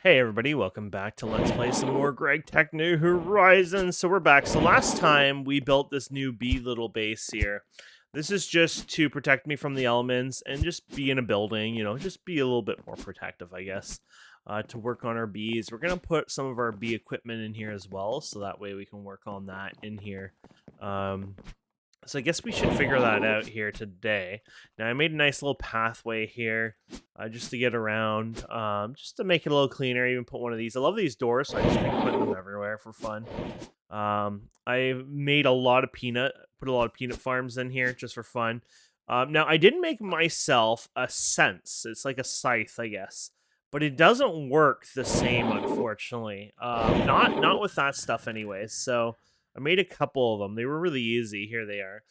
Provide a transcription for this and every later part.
Hey everybody, welcome back to Let's Play some more Greg Tech New Horizons. So we're back. So last time we built this new bee little base here. This is just to protect me from the elements and just be in a building, just be a little bit more protective, I guess, to work on our bees. We're going to put some of our bee equipment in here as well, so that way we can work on that in here. So I guess we should figure that out here today. Now I made a nice little pathway here just to get around, just to make it a little cleaner. I even put one of these. I love these doors, so I just been putting them everywhere for fun. I made a lot of put a lot of peanut farms in here just for fun. Now I didn't make myself a sense. It's like a scythe, I guess. But it doesn't work the same, unfortunately. Not with that stuff anyways. So I made a couple of them. They were really easy. Here they are.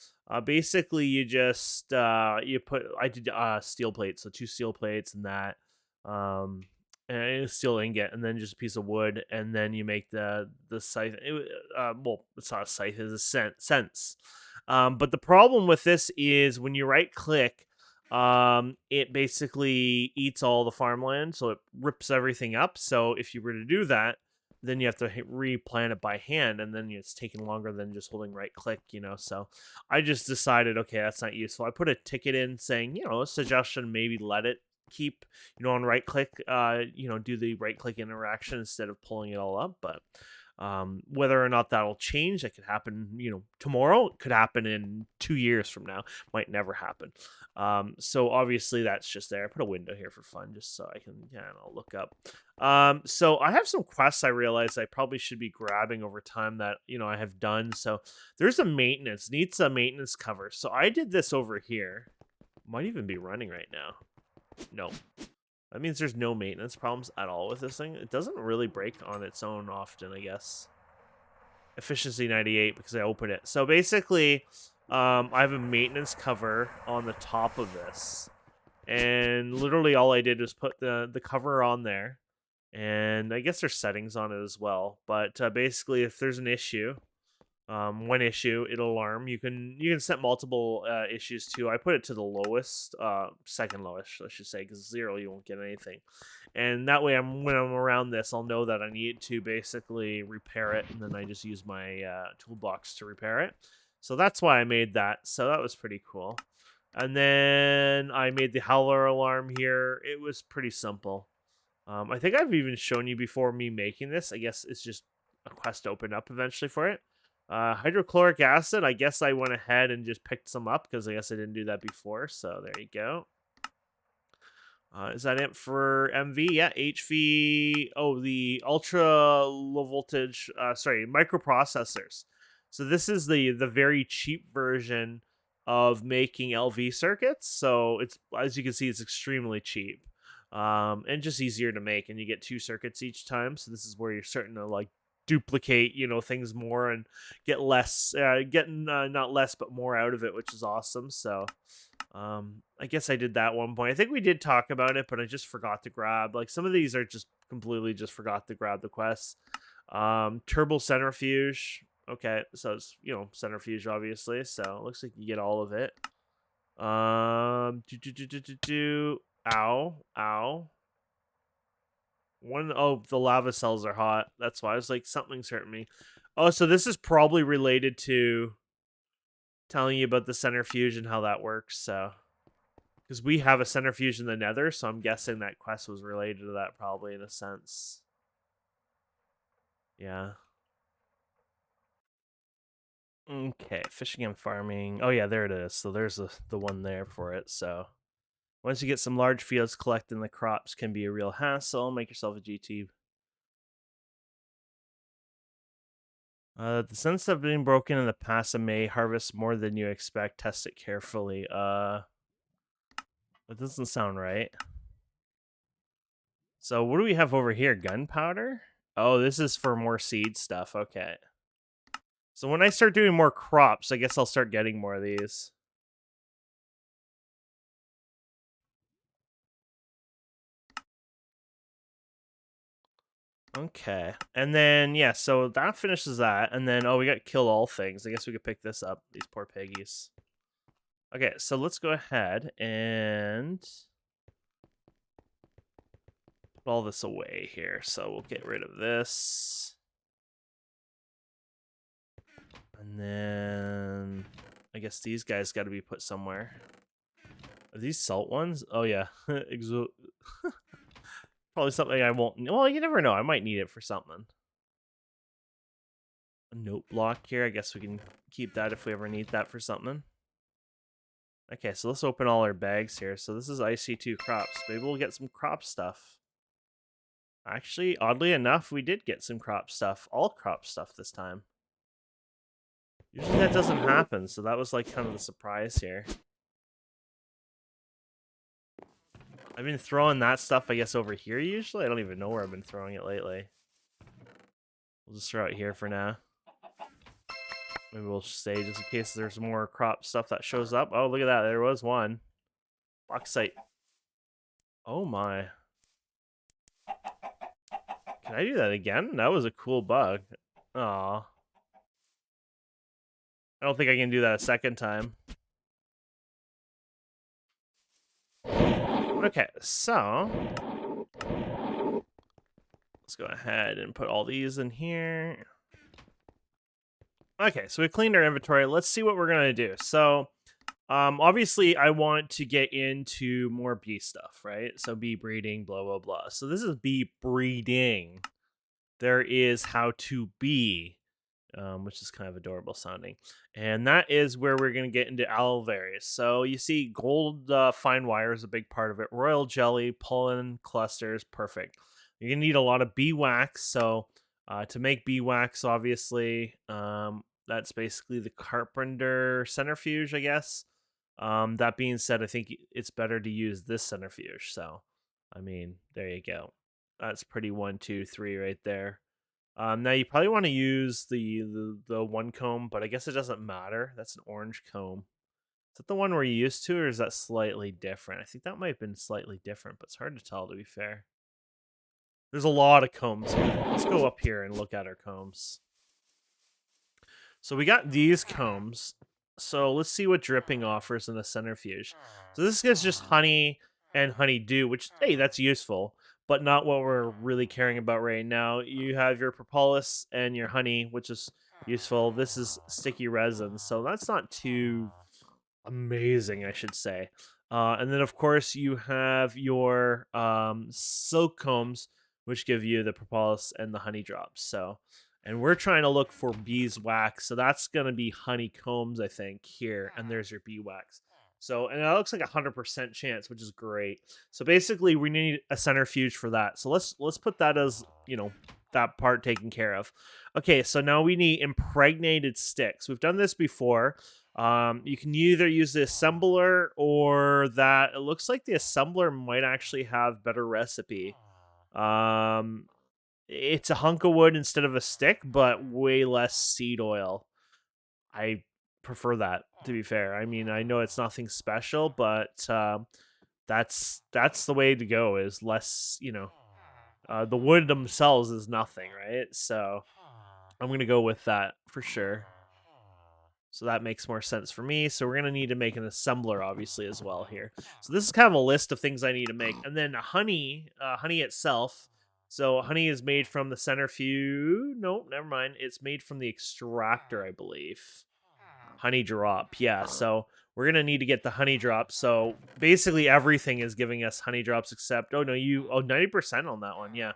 Basically, you just you put. I did steel plates, so 2 steel plates and that, um, and a steel ingot, and then just a piece of wood, and then you make the scythe. Well, it's not a scythe; it's a sense. But the problem with this is when you right click, it basically eats all the farmland, so it rips everything up. So if you were to do that, then you have to replant it by hand, and then it's taking longer than just holding right click, So I just decided, okay, that's not useful. I put a ticket in saying, a suggestion, maybe let it keep, on right click, do the right click interaction instead of pulling it all up. But whether or not that'll change, that could happen, tomorrow. It could happen in 2 years from now. Might never happen. So obviously that's just there. I put a window here for fun, just so I can, look up. So I have some quests I realized I probably should be grabbing over time that, I have done. So there's a maintenance, needs a maintenance cover. So I did this over here. Might even be running right now. No. That means there's no maintenance problems at all with this thing. It doesn't really break on its own often, I guess. Efficiency 98 because I opened it. So basically, I have a maintenance cover on the top of this. And literally all I did was put the cover on there. And I guess there's settings on it as well. But basically, if there's an issue, one issue, it'll alarm. You can set multiple issues too. I put it to the lowest, second lowest, I should say, because 0 you won't get anything. And that way, when I'm around this, I'll know that I need to basically repair it, and then I just use my toolbox to repair it. So that's why I made that. So that was pretty cool. And then I made the howler alarm here. It was pretty simple. I think I've even shown you before me making this. I guess it's just a quest to open up eventually for it. Hydrochloric acid, I guess I went ahead and just picked some up because I guess I didn't do that before. So there you go. Is that it for MV? Yeah, HV. Oh, the ultra low voltage, microprocessors. So this is the very cheap version of making LV circuits. So it's, as you can see, it's extremely cheap. And just easier to make, and you get 2 circuits each time. So this is where you're starting to like duplicate, things more and get less, not less but more out of it, which is awesome. So I guess I did that one point. I think we did talk about it, but I just forgot to grab. Like some of these are just completely just forgot to grab the quests. Turbo centrifuge. Okay, so it's centrifuge obviously. So it looks like you get all of it. Ow. The lava cells are hot. That's why I was like, something's hurting me. Oh, so this is probably related to telling you about the centrifuge and how that works. So, because we have a centrifuge in the Nether, so I'm guessing that quest was related to that, probably in a sense. Yeah. Okay, fishing and farming. Oh yeah, there it is. So there's the one there for it. So once you get some large fields, collecting the crops can be a real hassle. Make yourself a GT. The sense of being broken in the past and may harvest more than you expect. Test it carefully. That doesn't sound right. So what do we have over here? Gunpowder? Oh, this is for more seed stuff. Okay. So when I start doing more crops, I guess I'll start getting more of these. Okay. And then, yeah, so that finishes that. And then, we got kill all things. I guess we could pick this up. These poor piggies. Okay, so let's go ahead and all this away here. So we'll get rid of this. And then I guess these guys got to be put somewhere. Are these salt ones? Oh, yeah. Probably something I won't... Well, you never know. I might need it for something. A note block here. I guess we can keep that if we ever need that for something. Okay, so let's open all our bags here. So this is IC2 crops. Maybe we'll get some crop stuff. Actually, oddly enough, we did get some crop stuff. All crop stuff this time. Usually that doesn't happen, so that was like kind of the surprise here. I've been throwing that stuff, I guess, over here usually. I don't even know where I've been throwing it lately. We'll just throw it here for now. Maybe we'll stay just in case there's more crop stuff that shows up. Oh, look at that. There was one. Bauxite. Oh my. Can I do that again? That was a cool bug. Aw. I don't think I can do that a second time. Okay, so let's go ahead and put all these in here. Okay, so we cleaned our inventory. Let's see what we're gonna do. So, obviously, I want to get into more bee stuff, right? So bee breeding, blah blah blah. So this is bee breeding. There is how to be, which is kind of adorable sounding. And that is where we're going to get into Alveary. So you see gold fine wire is a big part of it. Royal jelly, pollen clusters, perfect. You're going to need a lot of bee wax. So to make bee wax, obviously, that's basically the carpenter centrifuge, I guess. That being said, I think it's better to use this centrifuge. So, I mean, there you go. That's pretty 1, 2, 3 right there. Now you probably want to use the one comb, but I guess it doesn't matter. That's an orange comb. Is that the one we're used to, or is that slightly different? I think that might have been slightly different, but it's hard to tell, to be fair. There's a lot of combs here. Let's go up here and look at our combs. So we got these combs. So let's see what dripping offers in the centrifuge. So this is just honey and honeydew, which, hey, that's useful, but not what we're really caring about right now. You have your propolis and your honey, which is useful. This is sticky resin, so that's not too amazing, I should say. And then, of course, you have your silk combs, which give you the propolis and the honey drops. So, and we're trying to look for beeswax, so that's going to be honeycombs, I think, here. And there's your bee wax. So, and that looks like 100% chance, which is great. So basically, we need a centrifuge for that. So let's put that as, you know, that part taken care of. Okay, so now we need impregnated sticks. We've done this before. You can either use the assembler or that. It looks like the assembler might actually have better recipe. It's a hunk of wood instead of a stick, but way less seed oil. I prefer that, to be fair. I mean, I know it's nothing special, but that's the way to go. Is less, you know, the wood themselves is nothing, right? So I'm gonna go with that for sure. So that makes more sense for me. So we're going to need to make an assembler, obviously, as well here. So this is kind of a list of things I need to make. And then honey itself. So honey is made from the centrifuge. No, never mind. It's made from the extractor, I believe. Honey drop. Yeah, so we're going to need to get the honey drop. So basically everything is giving us honey drops except, 90% on that one. Yeah.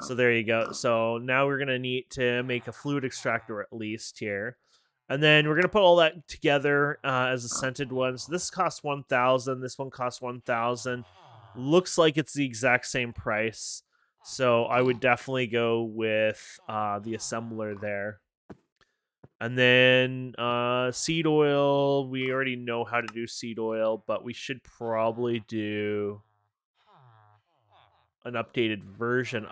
So there you go. So now we're going to need to make a fluid extractor at least here. And then we're going to put all that together as a scented one. So this costs 1,000. This one costs 1,000. Looks like it's the exact same price. So I would definitely go with the assembler there. And then seed oil. We already know how to do seed oil, but we should probably do an updated version.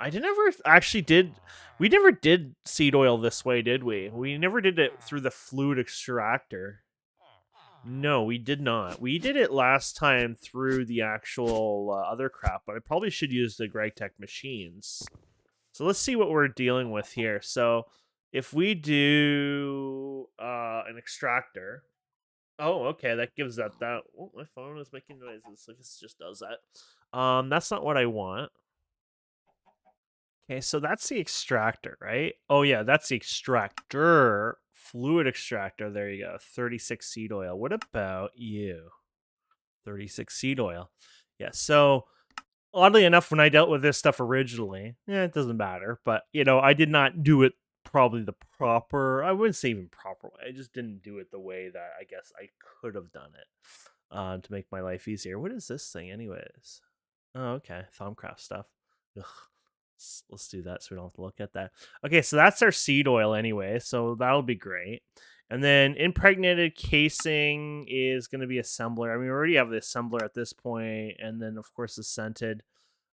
We never did seed oil this way, did we? We never did it through the fluid extractor. No, we did not. We did it last time through the actual other crap, but I probably should use the GTNH machines. So let's see what we're dealing with here. So if we do an extractor. Oh, okay, that gives that. Oh, my phone is making noises. I guess it just does that. That's not what I want. Okay, so that's the extractor, right? Oh yeah, that's the extractor. Fluid extractor. There you go. 36 seed oil. What about you? 36 seed oil. Yeah, so oddly enough, when I dealt with this stuff originally, it doesn't matter. But I did not do it probably the proper. I wouldn't say even proper way. I just didn't do it the way that I guess I could have done it to make my life easier. What is this thing, anyways? Oh, okay, Thaumcraft stuff. Ugh. Let's do that so we don't have to look at that. Okay, so that's our seed oil anyway, so that'll be great. And then impregnated casing is going to be assembler. I mean, we already have the assembler at this point, and then of course the scented.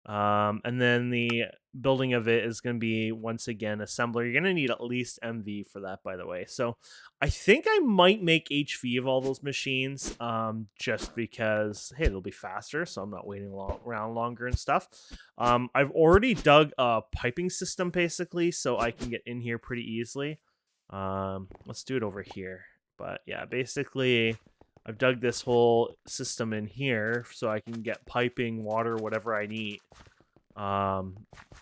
And then the building of it is going to be once again assembler. You're going to need at least MV for that, by the way. So I think I might make HV of all those machines, just because hey, they'll be faster, so I'm not waiting around longer and stuff. I've already dug a piping system basically, so I can get in here pretty easily. Let's do it over here. But yeah, basically I've dug this whole system in here so I can get piping, water, whatever I need,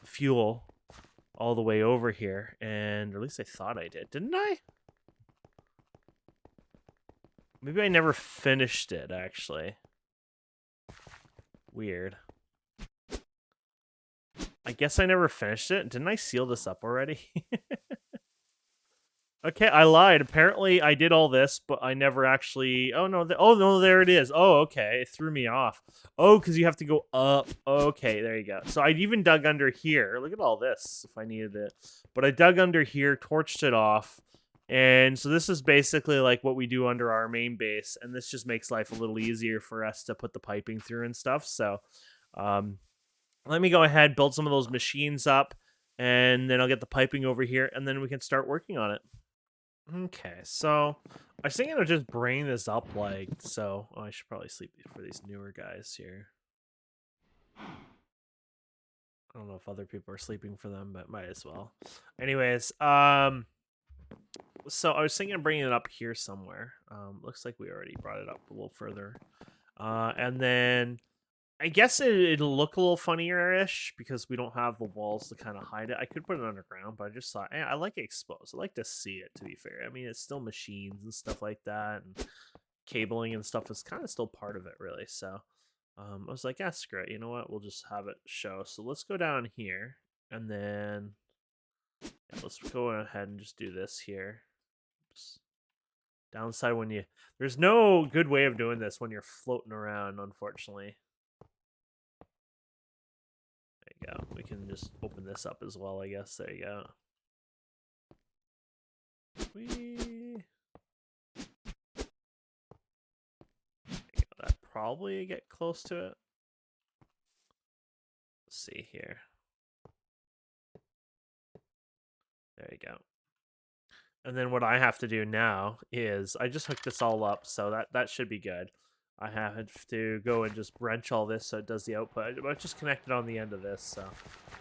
fuel, all the way over here. And or at least I thought I did, didn't I? Maybe I never finished it, actually. Weird. I guess I never finished it. Didn't I seal this up already? Okay, I lied. Apparently, I did all this, but I never actually. Oh no! Oh no! There it is. Oh, okay. It threw me off. Oh, because you have to go up. Okay, there you go. So I even dug under here. Look at all this. If I needed it, but I dug under here, torched it off, and so this is basically like what we do under our main base, and this just makes life a little easier for us to put the piping through and stuff. So, let me go ahead, build some of those machines up, and then I'll get the piping over here, and then we can start working on it. Okay, so I was thinking of just bringing this up like so. Oh, I should probably sleep for these newer guys here. I don't know if other people are sleeping for them, but might as well. Anyways, so I was thinking of bringing it up here somewhere. Looks like we already brought it up a little further. And then I guess it'll look a little funnier-ish because we don't have the walls to kind of hide it. I could put it underground, but I just thought, I like it exposed. I like to see it, to be fair. I mean, it's still machines and stuff like that, and cabling and stuff is kind of still part of it, really. So I was like, yeah, screw it. You know what? We'll just have it show. So let's go down here, and then let's go ahead and just do this here. Oops. Downside when you... There's no good way of doing this when you're floating around, unfortunately. There you go. We can just open this up as well, I guess. There you go. That probably get close to it. Let's see here. There you go. And then what I have to do now is I just hooked this all up, so that should be good. I have to go and just wrench all this so it does the output. I just connected on the end of this, so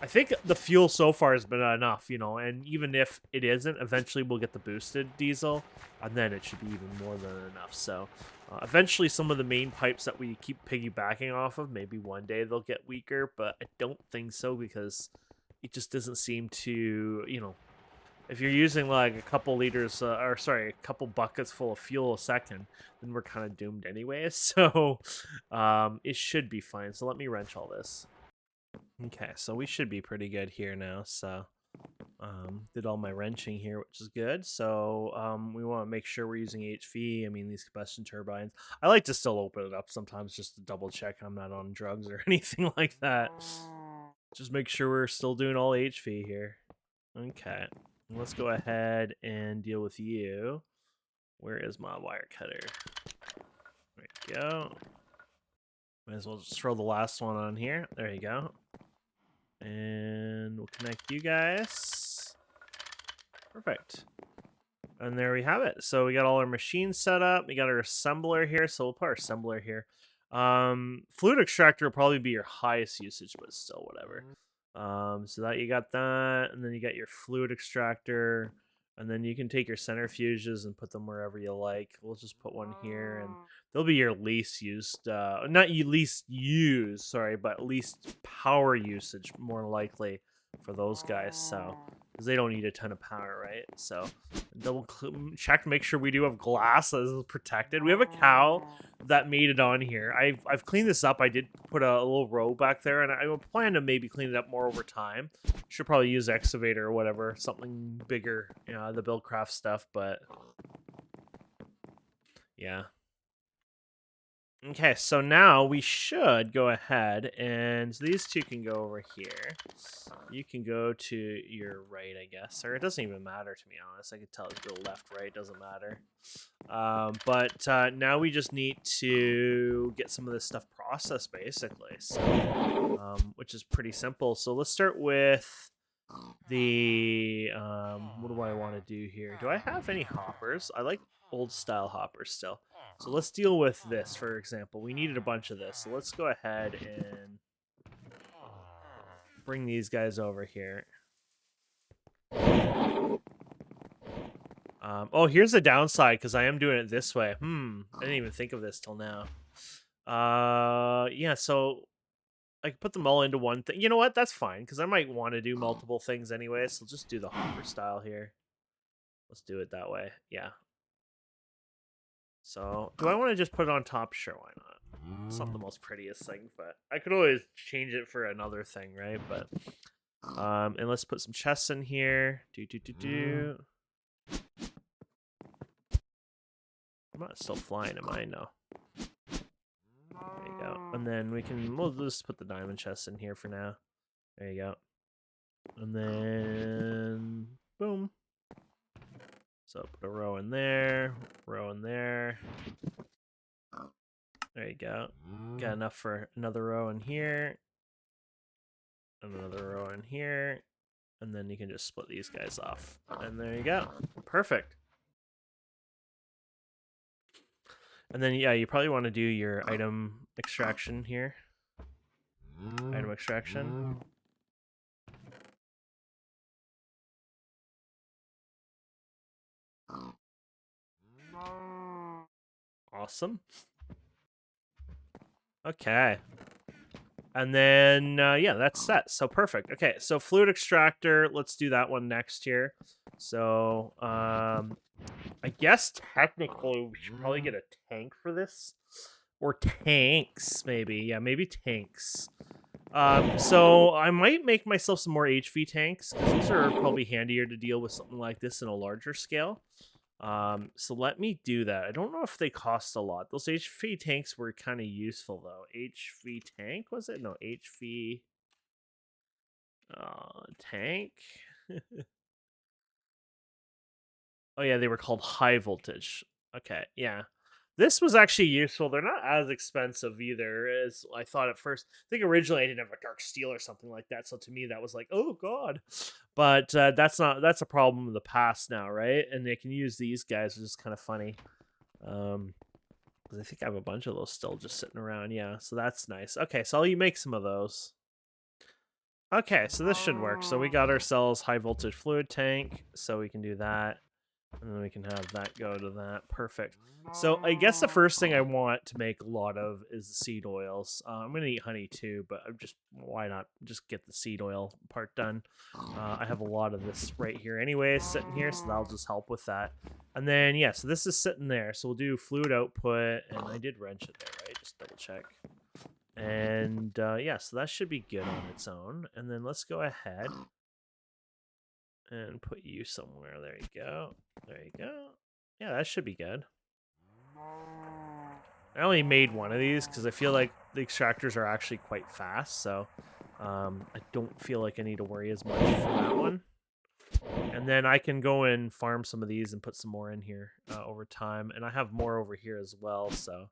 I think the fuel so far has been enough, and even if it isn't, eventually we'll get the boosted diesel, and then it should be even more than enough. So eventually some of the main pipes that we keep piggybacking off of, maybe one day they'll get weaker, but I don't think so because it just doesn't seem to, if you're using like a couple liters, a couple buckets full of fuel a second, then we're kind of doomed anyway. So it should be fine. So let me wrench all this. Okay, so we should be pretty good here now. So did all my wrenching here, which is good. So we want to make sure we're using HV. I mean, these combustion turbines. I like to still open it up sometimes just to double check I'm not on drugs or anything like that. Just make sure we're still doing all HV here. Okay. Let's go ahead and deal with you. Where is my wire cutter? There we go. Might as well just throw the last one on here. There you go. And we'll connect you guys. Perfect. And there we have it. So we got all our machines set up. We got our assembler here. So we'll put our assembler here. Fluid extractor will probably be your highest usage, but still whatever. So that you got that, and then you got your fluid extractor, and then you can take your centrifuges and put them wherever you like. We'll just put one here, and they'll be your least used, not least used, sorry, but least power usage more likely. for those guys, so because they don't need a ton of power, right? So double check, make sure we do have glass that is protected. We have a cow that made it on here. I've cleaned this up. I did put a little row back there, and I plan to maybe clean it up more over time. Should probably use excavator or whatever, something bigger, the Buildcraft stuff, but yeah. Okay, so now we should go ahead, and these two can go over here. You can go to your right, I guess, or it doesn't even matter, to be honest. I could tell it go left, right, doesn't matter. But now we just need to get some of this stuff processed, basically, so, which is pretty simple. So let's start with the, what do I want to do here? Do I have any hoppers? I like old style hoppers still. So let's deal with this, for example. We needed a bunch of this, so let's go ahead and bring these guys over here. Oh, here's the downside, because I am doing it this way. I didn't even think of this till now. Yeah, so I can put them all into one thing. You know what? That's fine, because I might want to do multiple things anyway, so just do the hopper style here. Let's do it that way. Yeah. So, do I want to just put it on top? Sure, why not? It's not the most prettiest thing, but I could always change it for another thing, right? But, and let's put some chests in here. I'm not still flying, am I? No. There you go. And then we'll just put the diamond chest in here for now. There you go. And then, boom. So put a row in there, row in there. There you go. Got enough for another row in here. And another row in here. And then you can just split these guys off. And there you go. Perfect. And then, yeah, you probably want to do your item extraction here. Item extraction. Awesome. Okay. And then, yeah, that's set. So perfect. Okay, so fluid extractor. Let's do that one next here. So, I guess technically we should probably get a tank for this. Or tanks, maybe. Yeah, maybe tanks. So I might make myself some more HV tanks, because those are probably handier to deal with something like this in a larger scale. So let me do that. I don't know if they cost a lot. Those HV tanks were kind of useful, though. HV tank, was it? No, HV tank. Oh, yeah, they were called high voltage. Okay, yeah. This was actually useful. They're not as expensive either as I thought at first. I think originally I didn't have a dark steel or something like that, so to me that was like, oh god. But that's a problem of the past now, right? And they can use these guys, which is kind of funny. Because I think I have a bunch of those still just sitting around. Yeah, so that's nice. Okay, so I'll make some of those. Okay, so this should work. So we got ourselves high voltage fluid tank, so we can do that. And then we can have that go to that. Perfect. So I guess the first thing I want to make a lot of is the seed oils. I'm going to eat honey too, but why not just get the seed oil part done? I have a lot of this right here anyway, sitting here, so that'll just help with that. And then, yeah, so this is sitting there. So we'll do fluid output, and I did wrench it there, right? Just double check. And, yeah, so that should be good on its own. And then let's go ahead and put you somewhere. There you go. There you go. Yeah, that should be good. I only made one of these because I feel like the extractors are actually quite fast, so I don't feel like I need to worry as much for that one. And then I can go and farm some of these and put some more in here over time. And I have more over here as well, so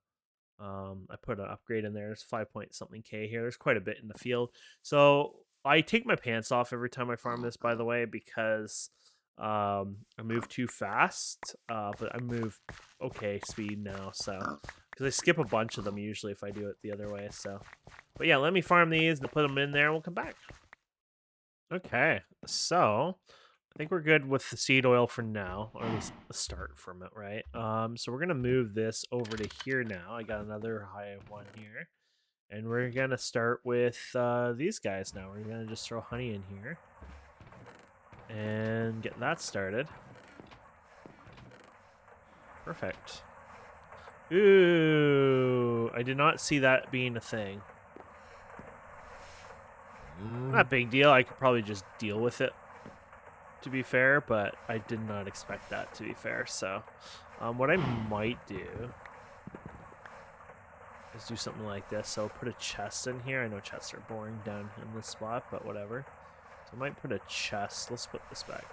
I put an upgrade in there. There's 5 point something K here. There's quite a bit in the field. So I take my pants off every time I farm this, by the way, because I move too fast, but I move okay speed now, so because I skip a bunch of them usually if I do it the other way. So, but yeah, let me farm these and put them in there, and we'll come back. Okay, so I think we're good with the seed oil for now, or at least the start from it, right? So we're gonna move this over to here now. I got another high one here. And we're going to start with these guys now. We're going to just throw honey in here. And get that started. Perfect. Ooh, I did not see that being a thing. Not a big deal. I could probably just deal with it, to be fair, but I did not expect that, to be fair. So what I might do is do something like this. So put a chest in here. I know chests are boring down in this spot, but whatever. So I might put a chest. Let's put this back.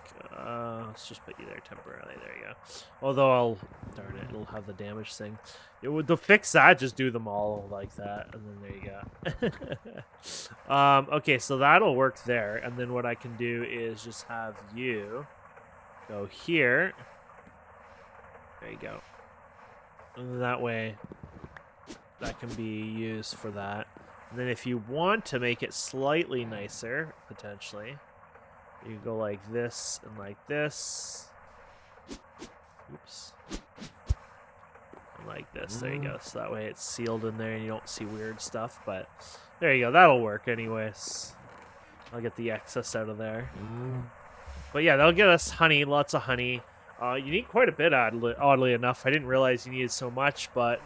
Let's just put you there temporarily. There you go. Although darn it, it'll have the damage thing. It would to fix that. Just do them all like that, and then there you go. Okay, so that'll work there. And then what I can do is just have you go here. There you go. And that way, that can be used for that. And then if you want to make it slightly nicer, potentially, you can go like this and like this. Oops. And like this. There you go. So that way it's sealed in there and you don't see weird stuff. But there you go. That'll work anyways. I'll get the excess out of there. But yeah, that'll get us honey. Lots of honey. You need quite a bit, oddly enough. I didn't realize you needed so much, but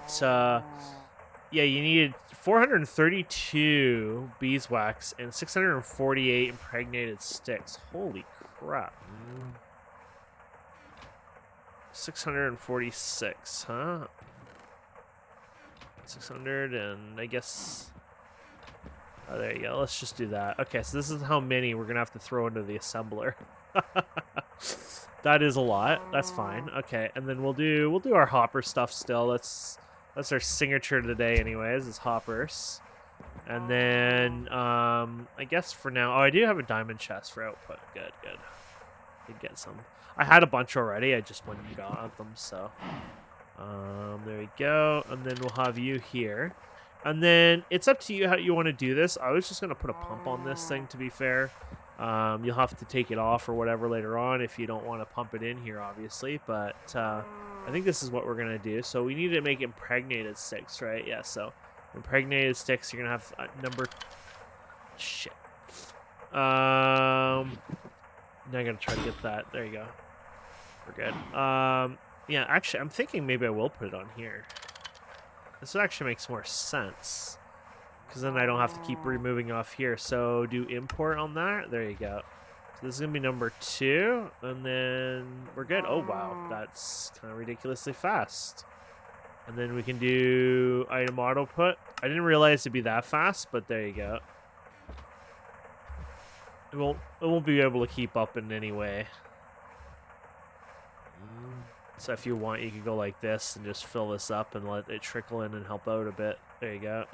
yeah, you needed 432 beeswax and 648 impregnated sticks. Holy crap. 646, huh? 600 and I guess... Oh, there you go. Let's just do that. Okay, so this is how many we're going to have to throw into the assembler. That is a lot. That's fine. Okay, and then we'll do our hopper stuff still. That's our signature today anyways, is hoppers. And then I guess for now, oh, I do have a diamond chest for output. Good. Did get some. I had a bunch already. I just went and got them, so there we go. And then we'll have you here. And then it's up to you how you want to do this. I was just going to put a pump on this thing, to be fair. You'll have to take it off or whatever later on if you don't want to pump it in here, obviously. But I think this is what we're going to do. So we need to make impregnated sticks, right? Yeah, so impregnated sticks, you're going to have number... Shit. Now I'm going to try to get that. There you go. We're good. Yeah, actually, I'm thinking maybe I will put it on here. This actually makes more sense. Because then I don't have to keep removing off here. So do import on that. There you go. So this is going to be number 2. And then we're good. Oh, wow. That's kind of ridiculously fast. And then we can do item auto put. I didn't realize it'd be that fast, but there you go. It won't be able to keep up in any way. So if you want, you can go like this and just fill this up and let it trickle in and help out a bit. There you go.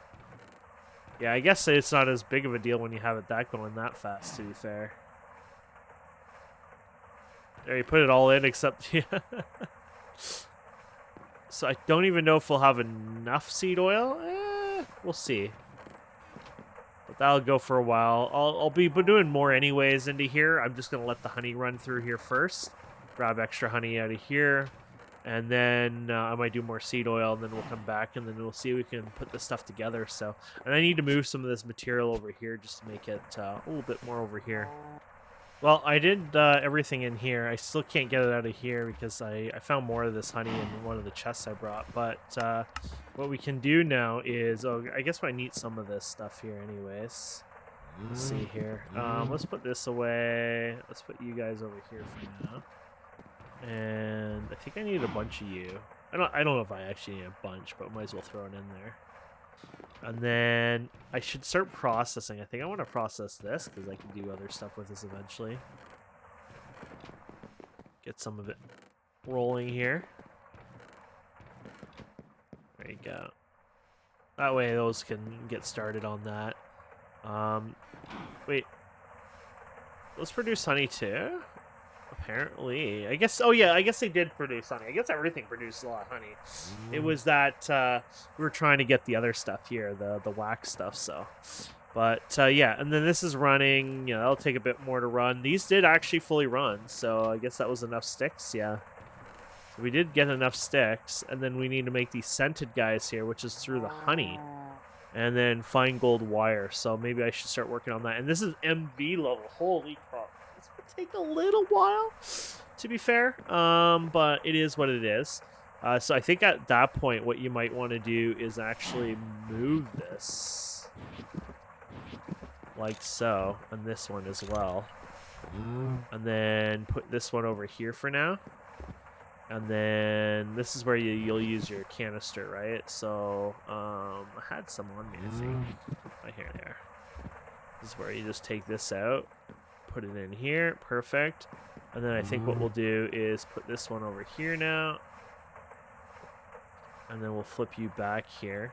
Yeah, I guess it's not as big of a deal when you have it going that fast, to be fair. There, you put it all in except... Yeah. So I don't even know if we'll have enough seed oil. We'll see. But that'll go for a while. I'll be doing more anyways into here. I'm just going to let the honey run through here first. Grab extra honey out of here. And then I might do more seed oil, and then we'll come back, and then we'll see if we can put this stuff together. So, and I need to move some of this material over here just to make it a little bit more over here. Well, I did everything in here. I still can't get it out of here because I found more of this honey in one of the chests I brought. But what we can do now is, I guess I need some of this stuff here anyways. Let's see here. Let's put this away. Let's put you guys over here for now. And I think I need a bunch of you. I don't know if I actually need a bunch, but might as well throw it in there. And then I should start processing. I think I want to process this because I can do other stuff with this eventually. Get some of it rolling here. There you go. That way those can get started on that. Wait. Let's produce honey too? Apparently. I guess, oh yeah, I guess they did produce honey. I guess everything produced a lot of honey. It was that we were trying to get the other stuff here, the wax stuff, so. But yeah, and then this is running, that'll take a bit more to run. These did actually fully run, so I guess that was enough sticks, yeah. So we did get enough sticks, and then we need to make these scented guys here, which is through the honey. and then fine gold wire. So maybe I should start working on that. And this is MV level. Holy crap. This would take a little while, to be fair, but it is what it is. So I think at that point, what you might want to do is actually move this like so, and this one as well. And then put this one over here for now. And then this is where you'll use your canister, right? So I had some on me, I think. Right here, there. This is where you just take this out, put it in here, perfect. And then I think what we'll do is put this one over here now. And then we'll flip you back here.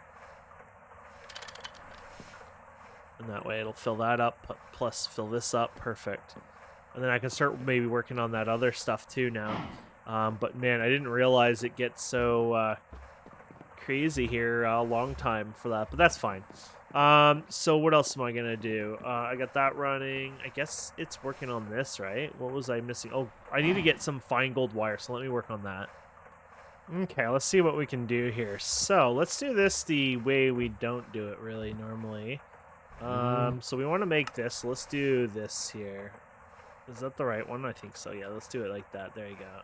And that way it'll fill that up, plus fill this up, perfect. And then I can start maybe working on that other stuff too now. But man, I didn't realize it gets so crazy here. A long time for that, but that's fine. So what else am I gonna do? I got that running. I guess it's working on this, right? What was I missing? Oh, I need to get some fine gold wire, so let me work on that. Okay, let's see what we can do here. So let's do this the way we don't do it really normally. So we want to make this. So let's do this here. Is that the right one? I think so. Yeah, let's do it like that. There you go.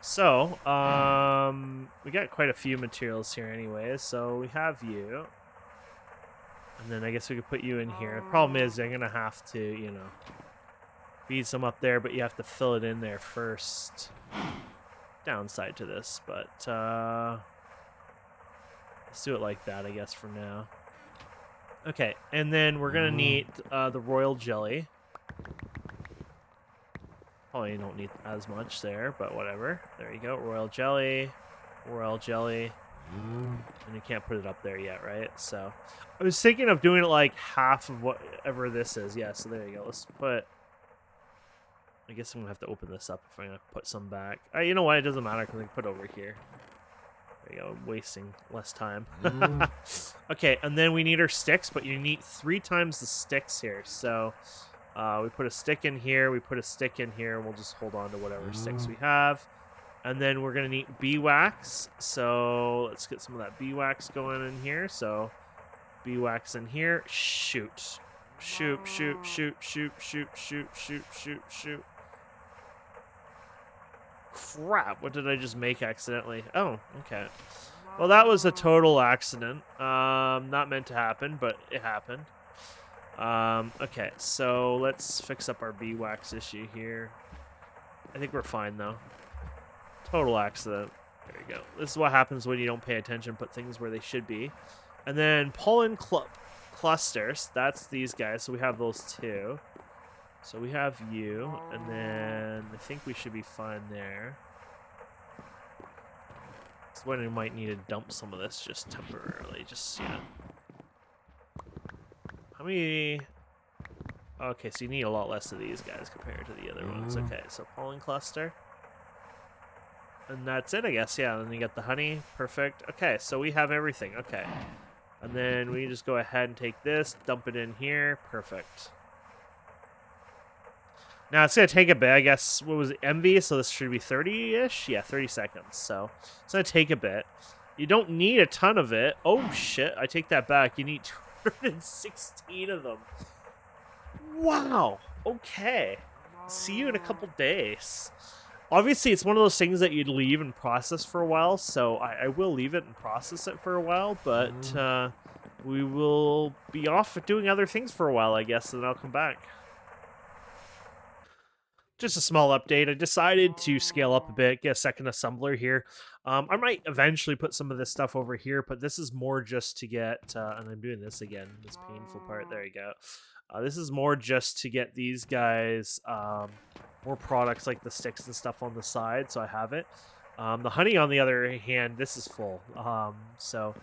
So, we got quite a few materials here anyways. So we have you. And then I guess we could put you in here. The problem is I'm going to have to, you know, feed some up there, but you have to fill it in there first. Downside to this, but let's do it like that, I guess, for now. Okay, and then we're going to need the royal jelly. Probably don't need as much there, but whatever. There you go. Royal jelly. Royal jelly. And you can't put it up there yet, right? So I was thinking of doing it like half of whatever this is. Yeah, so there you go. Let's put... I guess I'm going to have to open this up if I'm going to put some back. You know what? It doesn't matter because I can put it over here. There you go. I'm wasting less time. Okay, and then we need our sticks, but you need 3 times the sticks here. So... we put a stick in here, we put a stick in here, and we'll just hold on to whatever sticks we have. And then we're going to need beeswax. So let's get some of that beeswax going in here. So beeswax in here. Shoot. Shoot, shoot, shoot, shoot, shoot, shoot, shoot, shoot, shoot. Crap, what did I just make accidentally? Oh, okay. Well, that was a total accident. Not meant to happen, but it happened. Okay, so let's fix up our beeswax issue here. I think we're fine, though. Total accident. There you go. This is what happens when you don't pay attention, put things where they should be. And then pollen clusters. That's these guys, so we have those 2. So we have you, and then I think we should be fine there. It's when we might need to dump some of this just temporarily, just, yeah. How many... Okay, so you need a lot less of these guys compared to the other ones. Okay, so pollen cluster. And that's it, I guess. Yeah, and then you got the honey. Perfect. Okay, so we have everything. Okay. And then we just go ahead and take this, dump it in here. Perfect. Now, it's going to take a bit. I guess, what was it, MV? So this should be 30-ish? Yeah, 30 seconds. So it's going to take a bit. You don't need a ton of it. Oh, shit. I take that back. You need 216 of them. Wow. Okay. See you in a couple days. Obviously, it's one of those things that you'd leave and process for a while, so I will leave it and process it for a while, but we will be off doing other things for a while, I guess, and then I'll come back. Just a small update. I decided to scale up a bit, get a second assembler here. I might eventually put some of this stuff over here, but this is more just to get, and I'm doing this again, this painful part, there you go. This is more just to get these guys more products like the sticks and stuff on the side, so I have it. The honey, on the other hand, this is full. So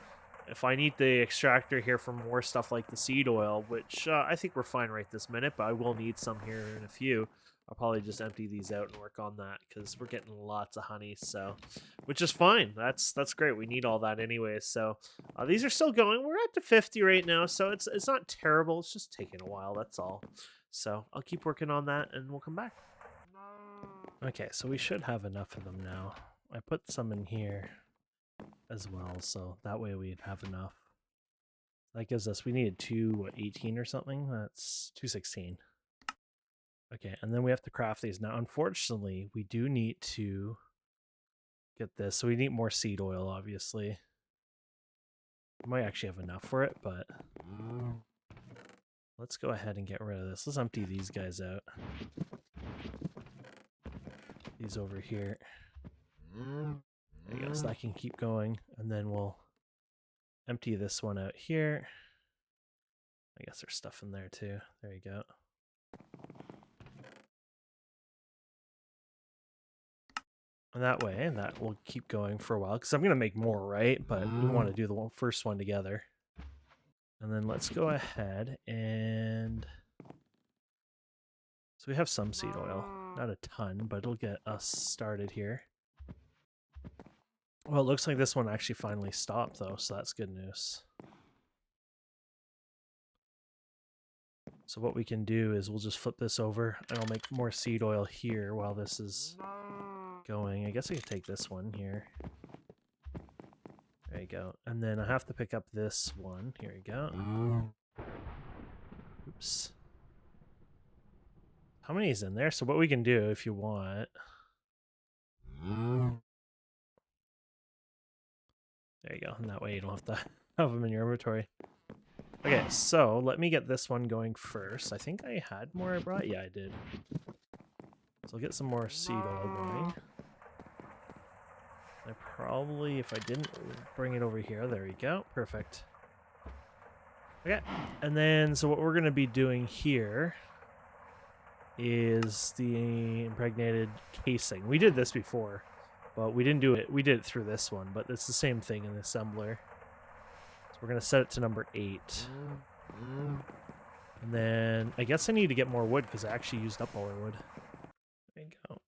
if I need the extractor here for more stuff like the seed oil, which I think we're fine right this minute, but I will need some here in a few. I'll probably just empty these out and work on that because we're getting lots of honey, so which is fine. That's great. We need all that anyways. So these are still going. We're at the 50 right now, so it's not terrible. It's just taking a while. That's all. So I'll keep working on that, and we'll come back. Okay, so we should have enough of them now. I put some in here as well, so that way we'd have enough. That gives us, we needed 218 or something. That's 216. Okay, and then we have to craft these. Now, unfortunately, we do need to get this. So we need more seed oil, obviously. We might actually have enough for it, but let's go ahead and get rid of this. Let's empty these guys out. These over here. There you go, so that can keep going. And then we'll empty this one out here. I guess there's stuff in there too. There you go. And that way, that will keep going for a while. Because I'm going to make more, right? But we want to do the first one together. And then let's go ahead and... So we have some seed oil. Not a ton, but it'll get us started here. Well, it looks like this one actually finally stopped, though, so that's good news. So what we can do is we'll just flip this over, and I'll make more seed oil here while this is going. I guess I could take this one here. There you go. And then I have to pick up this one. Here we go. Oops. How many is in there? So what we can do if you want... There you go. And that way you don't have to have them in your inventory. Okay, so let me get this one going first. I think I had more I brought. Yeah, I did. So I'll get some more seed oil going. I probably, if I didn't bring it over here, there we go. Perfect. Okay, and then so what we're going to be doing here is the impregnated casing. We did this before, but we didn't do it. We did it through this one, but it's the same thing in the assembler. So we're going to set it to number 8. And then I guess I need to get more wood because I actually used up all our wood. There you go.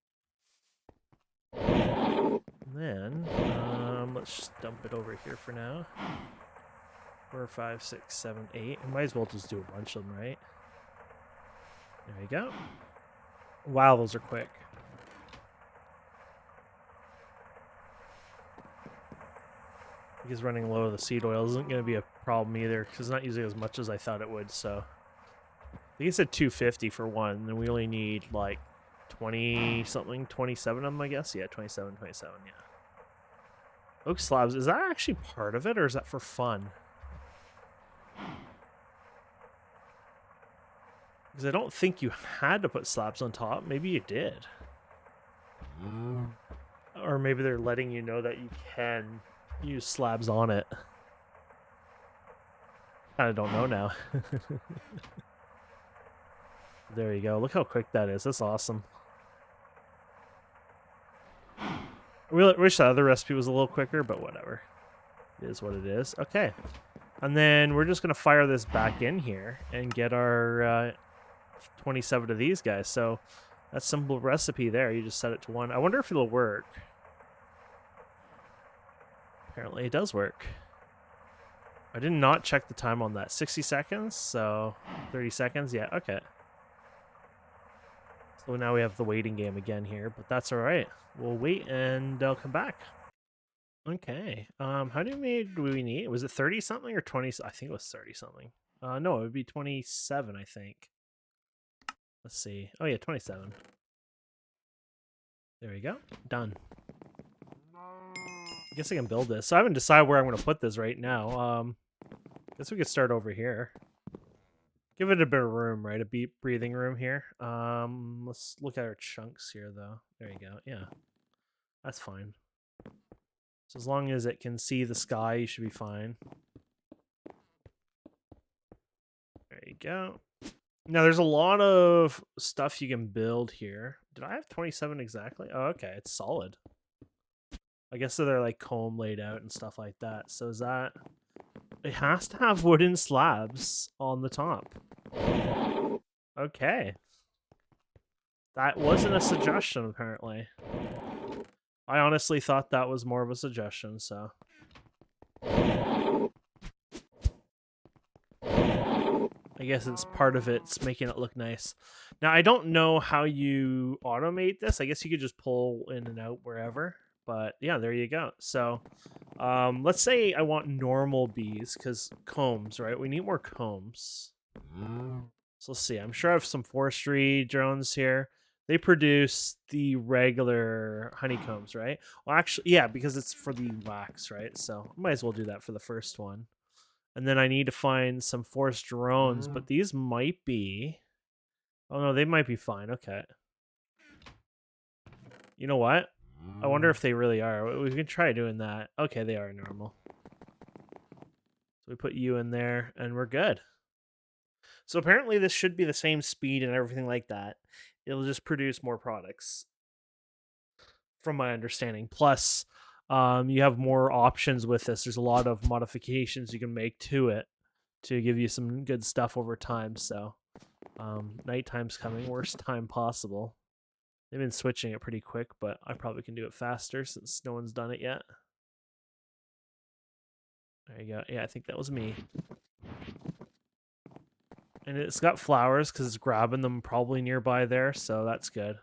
And then let's just dump it over here for now. 4, 5, 6, 7, 8. I might as well just do a bunch of them, right? There you go. Wow, those are quick. Because running low of the seed oil isn't going to be a problem either, because it's not using as much as I thought it would, so... I think it said 250 for one, and we only need, like, 20-something, 27 of them, I guess? Yeah, 27, yeah. Oak slabs, is that actually part of it, or is that for fun? Because I don't think you had to put slabs on top. Maybe you did. Or maybe they're letting you know that you can use slabs on it. I don't know now. There you go. Look how quick that is. That's awesome. I wish the other recipe was a little quicker, but whatever. It is what it is. Okay. And then we're just going to fire this back in here and get our 27 of these guys. So that's simple recipe there. You just set it to 1. I wonder if it'll work. Apparently it does work. I did not check the time on that. 60 seconds, so 30 seconds. Yeah, okay. So now we have the waiting game again here, but that's all right. We'll wait and I'll come back. Okay. How many do we need? Was it 30 something or 20? I think it was 30 something. No, it would be 27, I think. Let's see. Oh yeah, 27. There we go. Done. I guess I can build this. So I haven't decided where I'm going to put this right now. Guess we could start over here. Give it a bit of room, right? A breathing room here. Let's look at our chunks here, though. There you go. Yeah, that's fine. So as long as it can see the sky, you should be fine. There you go. Now, there's a lot of stuff you can build here. Did I have 27 exactly? Oh, okay. It's solid. I guess so they're like comb laid out and stuff like that. So is that... It has to have wooden slabs on the top. Okay. That wasn't a suggestion, apparently. I honestly thought that was more of a suggestion, so... I guess it's part of it's making it look nice. Now, I don't know how you automate this. I guess you could just pull in and out wherever. But yeah, there you go. So let's say I want normal bees, because combs, right? We need more combs. So let's see. I'm sure I have some forestry drones here. They produce the regular honeycombs, right? Well, actually, yeah, because it's for the wax, right? So I might as well do that for the first one. And then I need to find some forest drones, but these might be... Oh, no, they might be fine. Okay. You know what? I wonder if they really are. We can try doing that. Okay, they are normal. So we put you in there, and we're good. So apparently this should be the same speed and everything like that. It'll just produce more products, from my understanding. Plus, you have more options with this. There's a lot of modifications you can make to it to give you some good stuff over time. So nighttime's coming, worst time possible. They've been switching it pretty quick, but I probably can do it faster since no one's done it yet. There you go. Yeah, I think that was me. And it's got flowers because it's grabbing them probably nearby there, so that's good.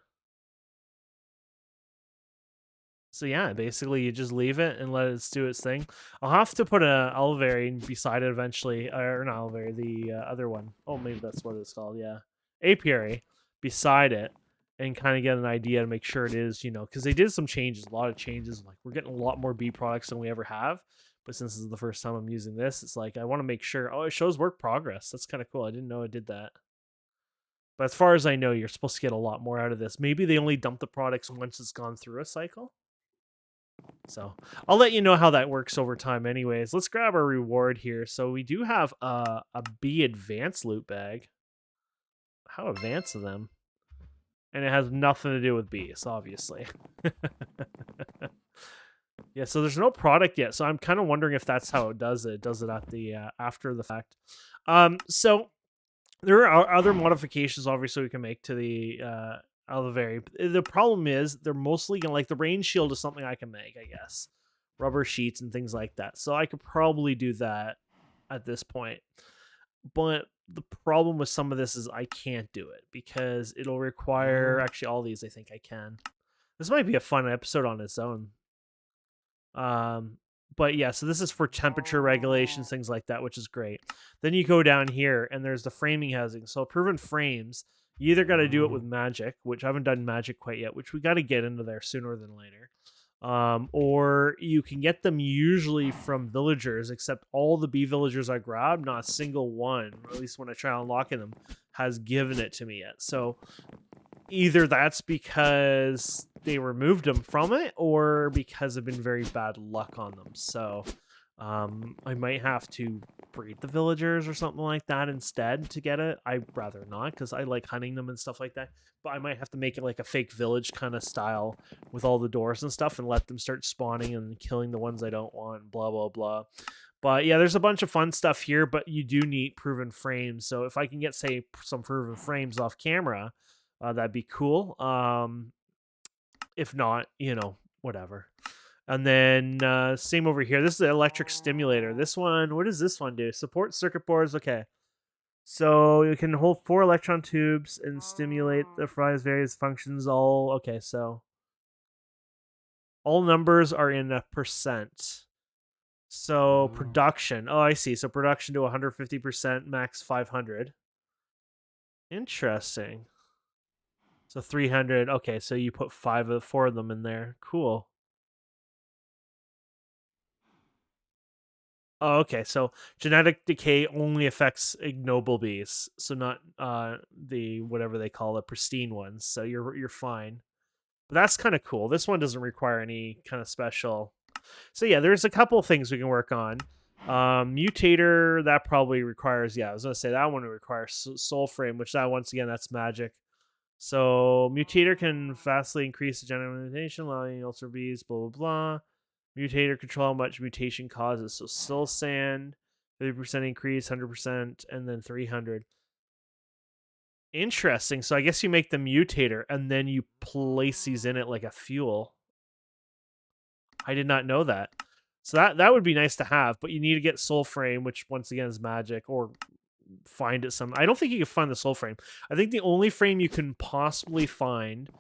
So yeah, basically you just leave it and let it do its thing. I'll have to put an Alveary beside it eventually, or not Alveary, the other one. Oh, maybe that's what it's called. Yeah, apiary beside it, and kind of get an idea to make sure it is, because they did some changes, a lot of changes. Like we're getting a lot more bee products than we ever have. But since this is the first time I'm using this, it's like I want to make sure. Oh, it shows work progress. That's kind of cool. I didn't know it did that. But as far as I know, you're supposed to get a lot more out of this. Maybe they only dump the products once it's gone through a cycle. So I'll let you know how that works over time anyways. Let's grab our reward here. So we do have a bee advanced loot bag. How advanced of them? And it has nothing to do with bees, obviously. Yeah, so there's no product yet. So I'm kind of wondering if that's how it does it. It does it at the after the fact. So there are other modifications, obviously, we can make to the Alveary. The problem is they're mostly gonna, like, the rain shield is something I can make, I guess. Rubber sheets and things like that. So I could probably do that at this point. But the problem with some of this is I can't do it because it'll require actually all these I think I can. This might be a fun episode on its own. But yeah, so this is for temperature regulations, things like that, which is great. Then you go down here and there's the framing housing. So proven frames, you either got to do it with magic, which I haven't done magic quite yet, which we got to get into there sooner than later. Or you can get them usually from villagers, except all the bee villagers I grabbed, not a single one, or at least when I try unlocking them, has given it to me yet. So either that's because they removed them from it or because I've been very bad luck on them. So I might have to breed the villagers or something like that instead to get it. I'd rather not because I like hunting them and stuff like that. But I might have to make it like a fake village kind of style with all the doors and stuff and let them start spawning and killing the ones I don't want, blah, blah, blah. But yeah, there's a bunch of fun stuff here, but you do need proven frames. So if I can get, say, some proven frames off camera, that'd be cool. If not, whatever. And then same over here. This is the electric stimulator. This one, what does this one do? Support circuit boards. Okay. So you can hold 4 electron tubes and stimulate the various functions. Okay, so all numbers are in a percent. So production. Oh, I see. So production to 150%, max 500. Interesting. So 300. Okay, so you put 4 of them in there. Cool. Oh, okay. So genetic decay only affects ignoble bees, so not the whatever they call it, pristine ones. So you're fine. But that's kind of cool. This one doesn't require any kind of special. So yeah, there's a couple things we can work on. Mutator, that probably requires, yeah, I was gonna say that one requires soul frame, which that once again that's magic. So mutator can vastly increase the general mutation, allowing ulcer bees, blah blah blah. Mutator control how much mutation causes. So still sand, 30% increase, 100%, and then 300. Interesting. So I guess you make the mutator and then you place these in it like a fuel. I did not know that. So that would be nice to have, but you need to get soul frame, which once again is magic, or find it some. I don't think you can find the soul frame. I think the only frame you can possibly find,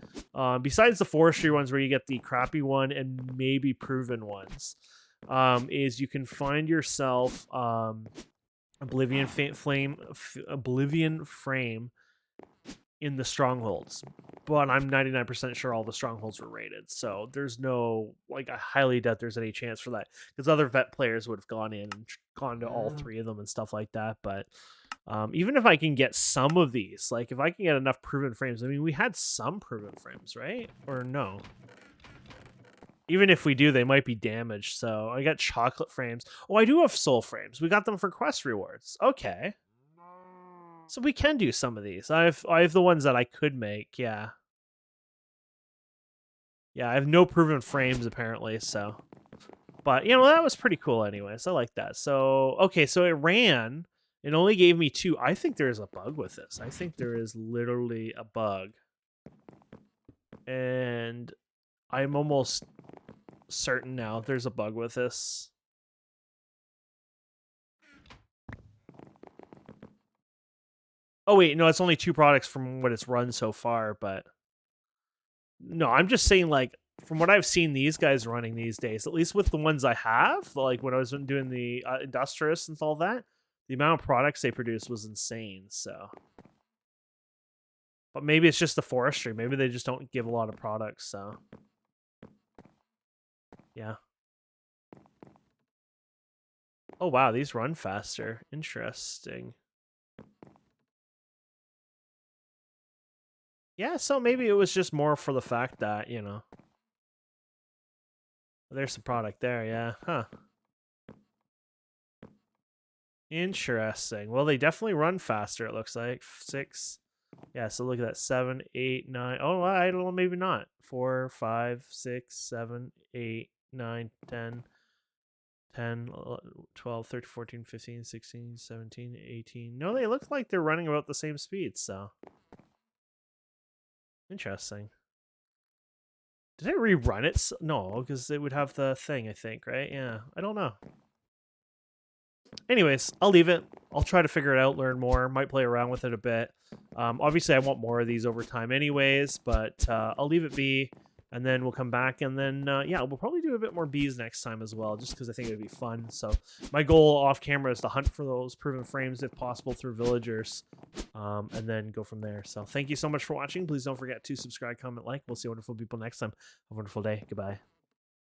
besides the forestry ones where you get the crappy one and maybe proven ones, is you can find yourself Oblivion frame in the strongholds, but I'm 99% sure all the strongholds were raided, so there's no, like, I highly doubt there's any chance for that, because other vet players would have gone in and gone to all 3 of them and stuff like that. But even if I can get some of these, like if I can get enough proven frames, I mean, we had some proven frames, right? Or no? Even if we do, they might be damaged. So I got chocolate frames. Oh, I do have soul frames. We got them for quest rewards. Okay. So we can do some of these. I have the ones that I could make, yeah. Yeah, I have no proven frames apparently, so. But, you know, that was pretty cool anyways. I like that. So, okay, so it ran. It only gave me 2. I think there is a bug with this. I think there is literally a bug. And I'm almost certain now there's a bug with this. Oh, wait, no, it's only 2 products from what it's run so far, but... No, I'm just saying, like, from what I've seen these guys running these days, at least with the ones I have, like when I was doing the Industrious and all that, the amount of products they produce was insane, so... But maybe it's just the forestry. Maybe they just don't give a lot of products, so... Yeah. Oh, wow, these run faster. Interesting. Yeah, so maybe it was just more for the fact that, you know... There's some product there, yeah. Huh. Interesting. Well, they definitely run faster, it looks like. 6. Yeah, so look at that. 7, 8, 9. Oh, I don't know, maybe not. 4, 5, 6, 7, 8, 9, 10, 10, 12, 13, 14, 15, 16, 17, 18. No, they look like they're running about the same speed, so... Interesting. Did I rerun it? No, because it would have the thing, I think, right? Yeah, I don't know. Anyways, I'll leave it. I'll try to figure it out, learn more. Might play around with it a bit. Obviously, I want more of these over time anyways, but I'll leave it be. And then we'll come back, and then, yeah, we'll probably do a bit more bees next time as well, just because I think it would be fun. So my goal off camera is to hunt for those proven frames, if possible, through villagers, and then go from there. So thank you so much for watching. Please don't forget to subscribe, comment, like. We'll see wonderful people next time. Have a wonderful day. Goodbye.